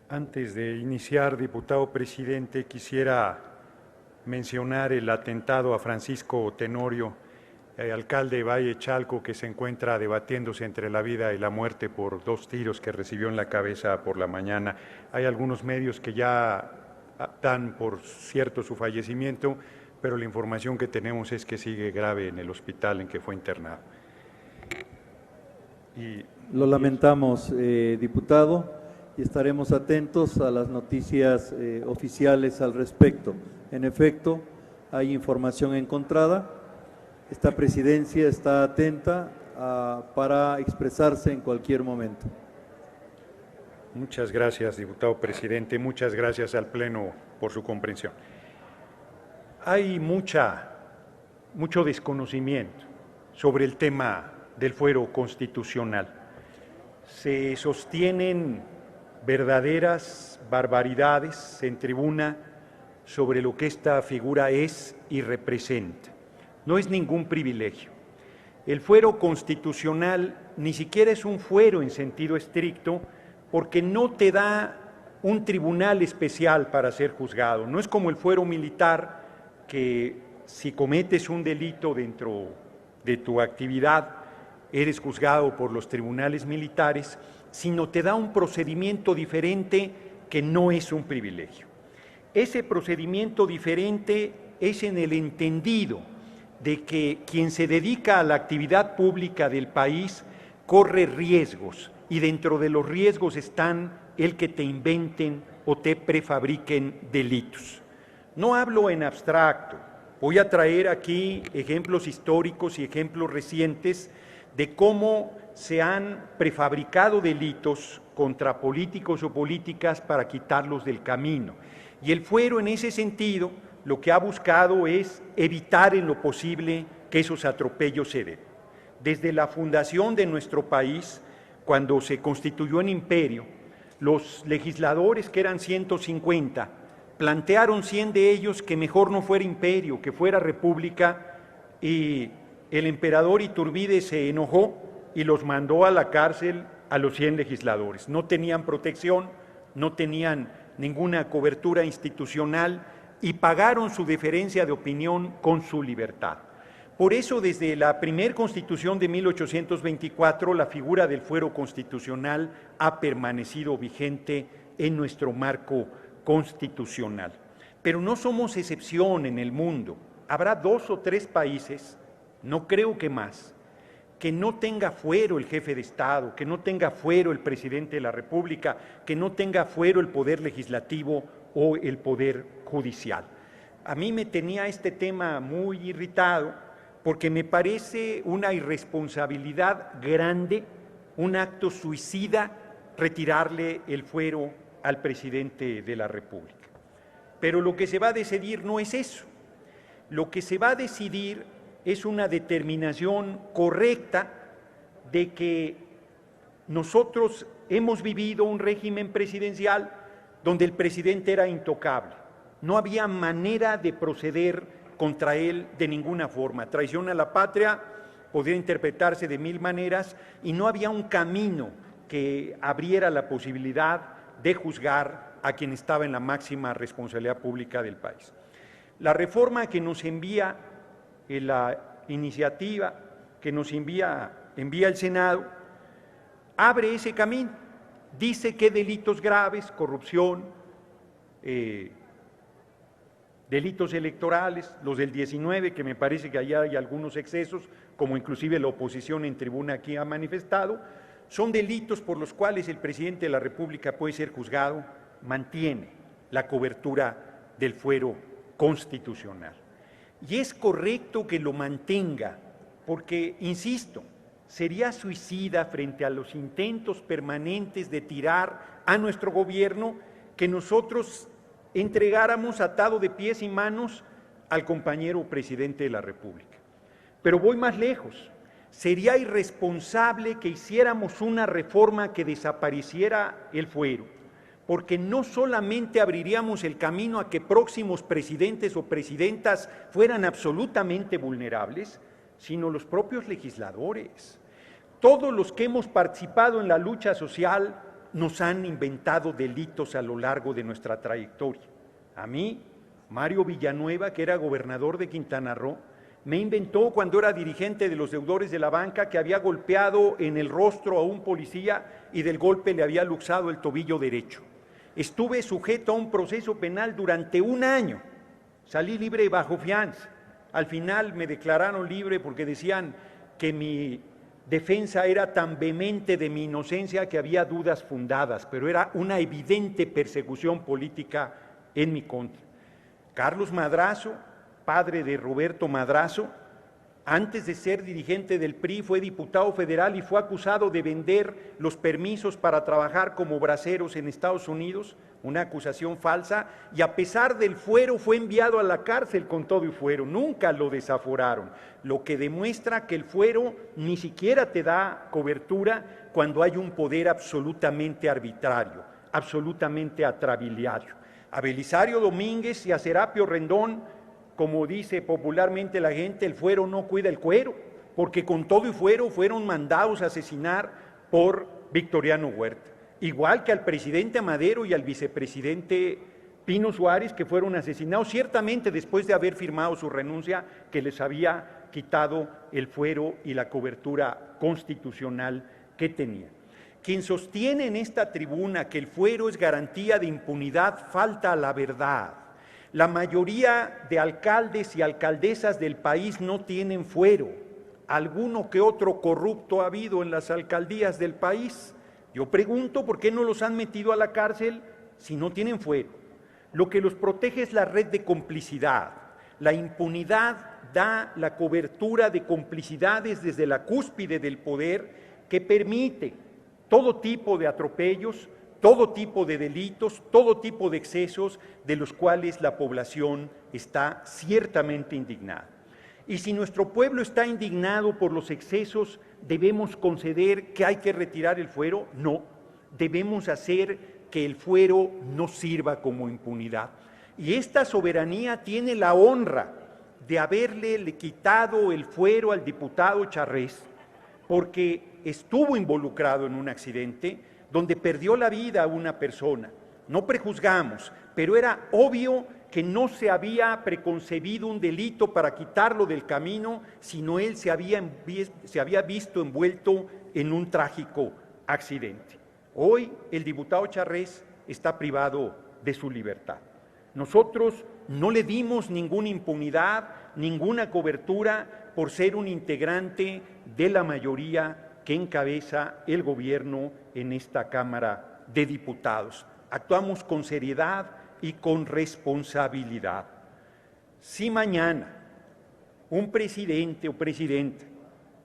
Antes de iniciar, diputado presidente, quisiera mencionar el atentado a Francisco Tenorio, alcalde de Valle Chalco, que se encuentra debatiéndose entre la vida y la muerte por 2 tiros que recibió en la cabeza por la mañana. Hay algunos medios que ya dan por cierto su fallecimiento, pero la información que tenemos es que sigue grave en el hospital en que fue internado. Lo lamentamos, diputado, y estaremos atentos a las noticias oficiales al respecto. En efecto, hay información encontrada. Esta presidencia está atenta para expresarse en cualquier momento. Muchas gracias, diputado presidente. Muchas gracias al Pleno por su comprensión. Hay mucho desconocimiento sobre el tema del fuero constitucional. Se sostienen verdaderas barbaridades en tribuna sobre lo que esta figura es y representa. No es ningún privilegio. El fuero constitucional ni siquiera es un fuero en sentido estricto, porque no te da un tribunal especial para ser juzgado. No es como el fuero militar, que si cometes un delito dentro de tu actividad, eres juzgado por los tribunales militares, sino te da un procedimiento diferente que no es un privilegio. Ese procedimiento diferente es en el entendido de que quien se dedica a la actividad pública del país corre riesgos, y dentro de los riesgos están el que te inventen o te prefabriquen delitos. No hablo en abstracto, voy a traer aquí ejemplos históricos y ejemplos recientes de cómo se han prefabricado delitos contra políticos o políticas para quitarlos del camino. Y el fuero, en ese sentido, lo que ha buscado es evitar en lo posible que esos atropellos se den. Desde la fundación de nuestro país, cuando se constituyó en imperio, los legisladores, que eran 150, plantearon 100 de ellos que mejor no fuera imperio, que fuera república, y el emperador Iturbide se enojó y los mandó a la cárcel a los 100 legisladores. No tenían protección, no tenían ninguna cobertura institucional y pagaron su diferencia de opinión con su libertad. Por eso, desde la primera Constitución de 1824, la figura del fuero constitucional ha permanecido vigente en nuestro marco constitucional. Pero no somos excepción en el mundo. Habrá 2 o 3 países, no creo que más, que no tenga fuero el jefe de Estado, que no tenga fuero el presidente de la República, que no tenga fuero el poder legislativo o el poder judicial. A mí me tenía este tema muy irritado, porque me parece una irresponsabilidad grande, un acto suicida, retirarle el fuero al presidente de la República. Pero lo que se va a decidir no es eso. Lo que se va a decidir es una determinación correcta de que nosotros hemos vivido un régimen presidencial donde el presidente era intocable. No había manera de proceder contra él de ninguna forma. Traición a la patria podría interpretarse de 1000 maneras y no había un camino que abriera la posibilidad de juzgar a quien estaba en la máxima responsabilidad pública del país. La reforma que nos envía, la iniciativa que nos envía el Senado, abre ese camino. Dice que delitos graves, corrupción, delitos electorales, los del 19, que me parece que allá hay algunos excesos, como inclusive la oposición en tribuna aquí ha manifestado, son delitos por los cuales el presidente de la República puede ser juzgado, mantiene la cobertura del fuero constitucional. Y es correcto que lo mantenga, porque, insisto, sería suicida frente a los intentos permanentes de tirar a nuestro gobierno que nosotros entregáramos atado de pies y manos al compañero presidente de la República. Pero voy más lejos. Sería irresponsable que hiciéramos una reforma que desapareciera el fuero, porque no solamente abriríamos el camino a que próximos presidentes o presidentas fueran absolutamente vulnerables, sino los propios legisladores. Todos los que hemos participado en la lucha social nos han inventado delitos a lo largo de nuestra trayectoria. A mí, Mario Villanueva, que era gobernador de Quintana Roo, me inventó cuando era dirigente de los deudores de la banca que había golpeado en el rostro a un policía y del golpe le había luxado el tobillo derecho. Estuve sujeto a un proceso penal durante 1 año, salí libre bajo fianza. Al final me declararon libre porque decían que mi defensa era tan vehemente de mi inocencia que había dudas fundadas, pero era una evidente persecución política en mi contra. Carlos Madrazo, padre de Roberto Madrazo, antes de ser dirigente del PRI fue diputado federal y fue acusado de vender los permisos para trabajar como braceros en Estados Unidos, una acusación falsa, y a pesar del fuero fue enviado a la cárcel con todo y fuero, nunca lo desaforaron, lo que demuestra que el fuero ni siquiera te da cobertura cuando hay un poder absolutamente arbitrario, absolutamente atrabiliario. A Belisario Domínguez y a Serapio Rendón, como dice popularmente la gente, el fuero no cuida el cuero, porque con todo y fuero fueron mandados a asesinar por Victoriano Huerta. Igual que al presidente Madero y al vicepresidente Pino Suárez, que fueron asesinados ciertamente después de haber firmado su renuncia, que les había quitado el fuero y la cobertura constitucional que tenían. Quien sostiene en esta tribuna que el fuero es garantía de impunidad falta a la verdad. La mayoría de alcaldes y alcaldesas del país no tienen fuero. Alguno que otro corrupto ha habido en las alcaldías del país. Yo pregunto por qué no los han metido a la cárcel si no tienen fuero. Lo que los protege es la red de complicidad. La impunidad da la cobertura de complicidades desde la cúspide del poder que permite todo tipo de atropellos, todo tipo de delitos, todo tipo de excesos de los cuales la población está ciertamente indignada. Y si nuestro pueblo está indignado por los excesos, ¿debemos conceder que hay que retirar el fuero? No, debemos hacer que el fuero no sirva como impunidad. Y esta soberanía tiene la honra de haberle quitado el fuero al diputado Charrés, porque estuvo involucrado en un accidente donde perdió la vida una persona. No prejuzgamos, pero era obvio que no se había preconcebido un delito para quitarlo del camino, sino él se había visto envuelto en un trágico accidente. Hoy el diputado Charrés está privado de su libertad. Nosotros no le dimos ninguna impunidad, ninguna cobertura por ser un integrante de la mayoría que encabeza el gobierno en esta Cámara de Diputados. Actuamos con seriedad y con responsabilidad. Si mañana un presidente o presidenta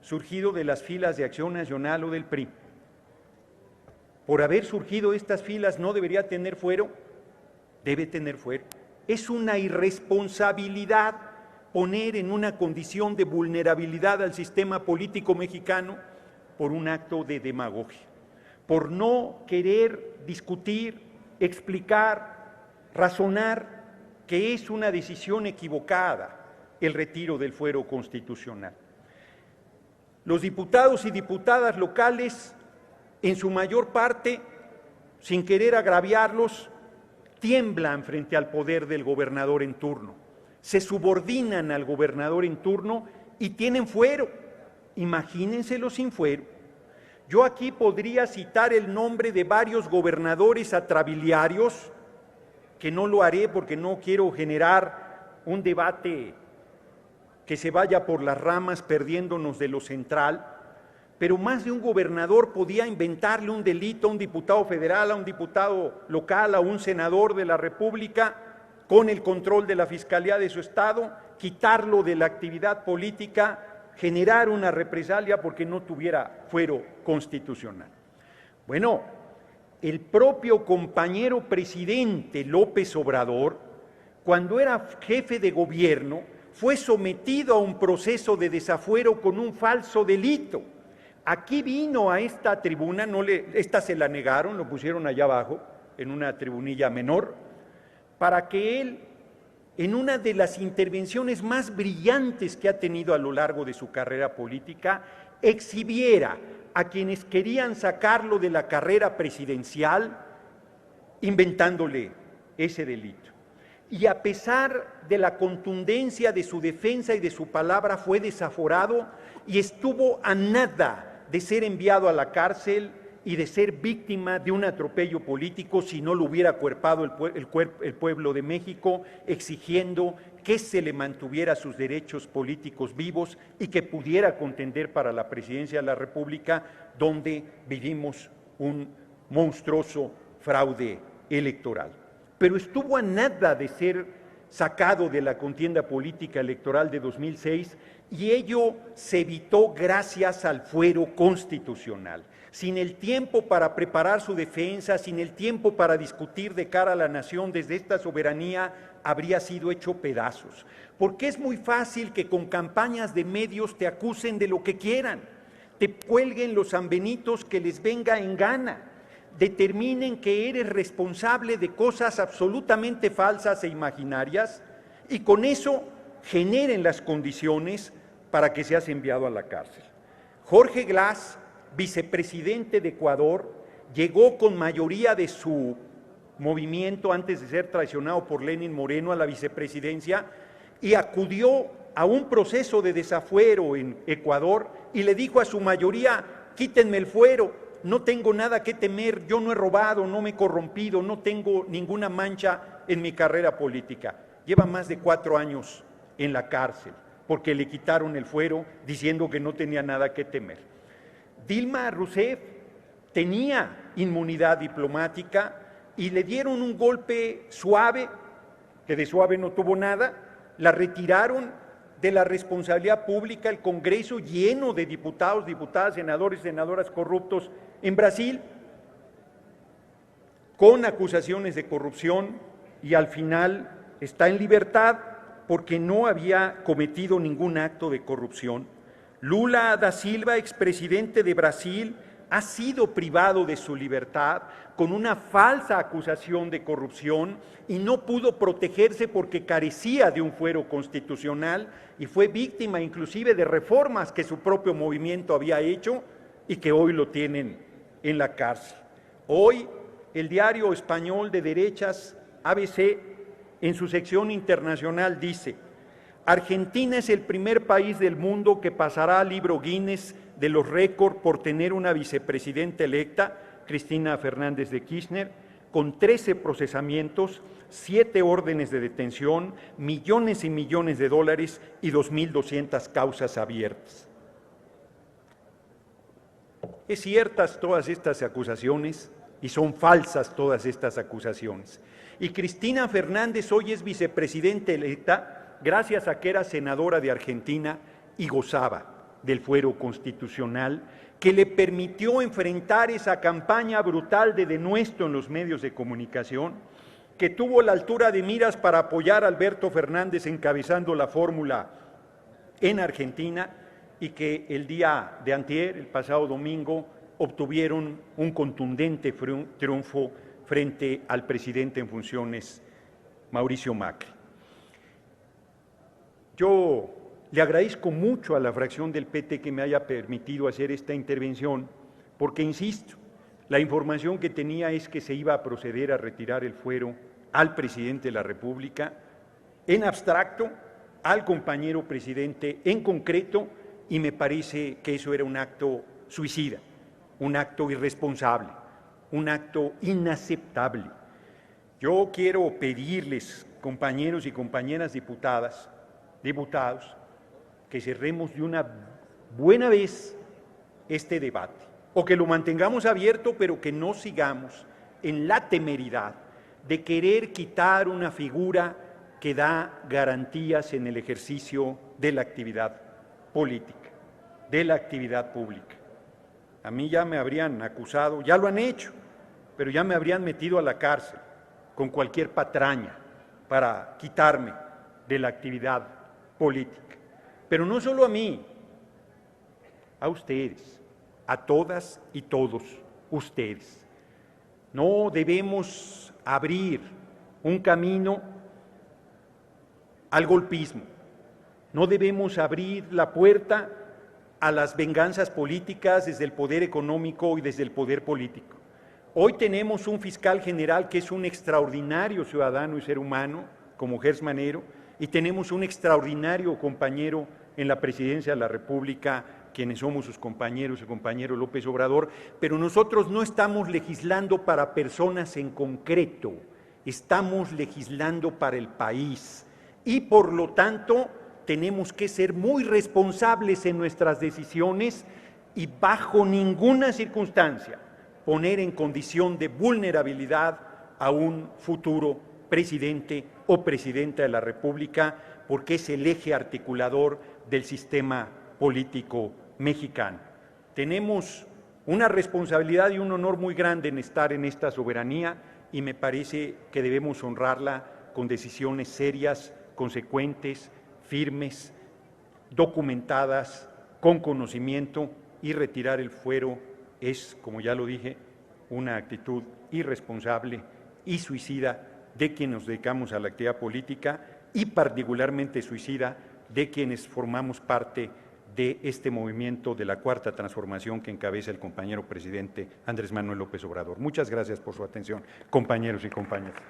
surgido de las filas de Acción Nacional o del PRI, por haber surgido estas filas no debería tener fuero, debe tener fuero. Es una irresponsabilidad poner en una condición de vulnerabilidad al sistema político mexicano por un acto de demagogia, por no querer discutir, explicar, razonar que es una decisión equivocada el retiro del fuero constitucional. Los diputados y diputadas locales, en su mayor parte, sin querer agraviarlos, tiemblan frente al poder del gobernador en turno, se subordinan al gobernador en turno y tienen fuero. Imagínenselo sin fuero. Yo aquí podría citar el nombre de varios gobernadores atrabiliarios, que no lo haré porque no quiero generar un debate que se vaya por las ramas perdiéndonos de lo central, pero más de un gobernador podía inventarle un delito a un diputado federal, a un diputado local, a un senador de la República, con el control de la Fiscalía de su estado, quitarlo de la actividad política, generar una represalia porque no tuviera fuero constitucional. Bueno, el propio compañero presidente López Obrador, cuando era jefe de gobierno, fue sometido a un proceso de desafuero con un falso delito. Aquí vino a esta tribuna, esta se la negaron, lo pusieron allá abajo, en una tribunilla menor, para que él, en una de las intervenciones más brillantes que ha tenido a lo largo de su carrera política, exhibiera a quienes querían sacarlo de la carrera presidencial, inventándole ese delito. Y a pesar de la contundencia de su defensa y de su palabra, fue desaforado y estuvo a nada de ser enviado a la cárcel y de ser víctima de un atropello político si no lo hubiera acuerpado el pueblo de México, exigiendo que se le mantuviera sus derechos políticos vivos y que pudiera contender para la presidencia de la República, donde vivimos un monstruoso fraude electoral. Pero estuvo a nada de ser sacado de la contienda política electoral de 2006 y ello se evitó gracias al fuero constitucional. Sin el tiempo para preparar su defensa, sin el tiempo para discutir de cara a la nación desde esta soberanía, habría sido hecho pedazos. Porque es muy fácil que con campañas de medios te acusen de lo que quieran, te cuelguen los sanbenitos que les venga en gana, determinen que eres responsable de cosas absolutamente falsas e imaginarias y con eso generen las condiciones para que seas enviado a la cárcel. Jorge Glass, vicepresidente de Ecuador, llegó con mayoría de su movimiento antes de ser traicionado por Lenín Moreno a la vicepresidencia y acudió a un proceso de desafuero en Ecuador y le dijo a su mayoría: quítenme el fuero, no tengo nada que temer, yo no he robado, no me he corrompido, no tengo ninguna mancha en mi carrera política. Lleva más de 4 años en la cárcel porque le quitaron el fuero diciendo que no tenía nada que temer. Dilma Rousseff tenía inmunidad diplomática y le dieron un golpe suave, que de suave no tuvo nada, la retiraron de la responsabilidad pública, el Congreso lleno de diputados, diputadas, senadores, senadoras corruptos en Brasil, con acusaciones de corrupción y al final está en libertad porque no había cometido ningún acto de corrupción. Lula da Silva, expresidente de Brasil, ha sido privado de su libertad con una falsa acusación de corrupción y no pudo protegerse porque carecía de un fuero constitucional y fue víctima inclusive de reformas que su propio movimiento había hecho y que hoy lo tienen en la cárcel. Hoy el diario español de derechas ABC en su sección internacional dice: Argentina es el primer país del mundo que pasará al libro Guinness de los récords por tener una vicepresidenta electa, Cristina Fernández de Kirchner, con 13 procesamientos, 7 órdenes de detención, millones y millones de dólares y 2.200 causas abiertas. Es ciertas todas estas acusaciones y son falsas todas estas acusaciones. Y Cristina Fernández hoy es vicepresidenta electa gracias a que era senadora de Argentina y gozaba del fuero constitucional que le permitió enfrentar esa campaña brutal de denuesto en los medios de comunicación, que tuvo la altura de miras para apoyar a Alberto Fernández encabezando la fórmula en Argentina y que el día de antier, el pasado domingo, obtuvieron un contundente triunfo frente al presidente en funciones, Mauricio Macri. Yo le agradezco mucho a la fracción del PT que me haya permitido hacer esta intervención, porque, insisto, la información que tenía es que se iba a proceder a retirar el fuero al presidente de la República, en abstracto, al compañero presidente en concreto, y me parece que eso era un acto suicida, un acto irresponsable, un acto inaceptable. Yo quiero pedirles, compañeros y compañeras diputados, que cerremos de una buena vez este debate, o que lo mantengamos abierto, pero que no sigamos en la temeridad de querer quitar una figura que da garantías en el ejercicio de la actividad política, de la actividad pública. A mí ya me habrían acusado, ya lo han hecho, pero ya me habrían metido a la cárcel con cualquier patraña para quitarme de la actividad política. Pero no solo a mí, a ustedes, a todas y todos ustedes. No debemos abrir un camino al golpismo, no debemos abrir la puerta a las venganzas políticas desde el poder económico y desde el poder político. Hoy tenemos un fiscal general que es un extraordinario ciudadano y ser humano, como Gers Manero, y tenemos un extraordinario compañero en la presidencia de la República, quienes somos sus compañeros, el compañero López Obrador, pero nosotros no estamos legislando para personas en concreto, estamos legislando para el país y por lo tanto tenemos que ser muy responsables en nuestras decisiones y bajo ninguna circunstancia poner en condición de vulnerabilidad a un futuro presidente o presidenta de la República, porque es el eje articulador del sistema político mexicano. Tenemos una responsabilidad y un honor muy grande en estar en esta soberanía y me parece que debemos honrarla con decisiones serias, consecuentes, firmes, documentadas, con conocimiento, y retirar el fuero es, como ya lo dije, una actitud irresponsable y suicida de quienes nos dedicamos a la actividad política y particularmente suicida de quienes formamos parte de este movimiento de la Cuarta Transformación que encabeza el compañero presidente Andrés Manuel López Obrador. Muchas gracias por su atención, compañeros y compañeras.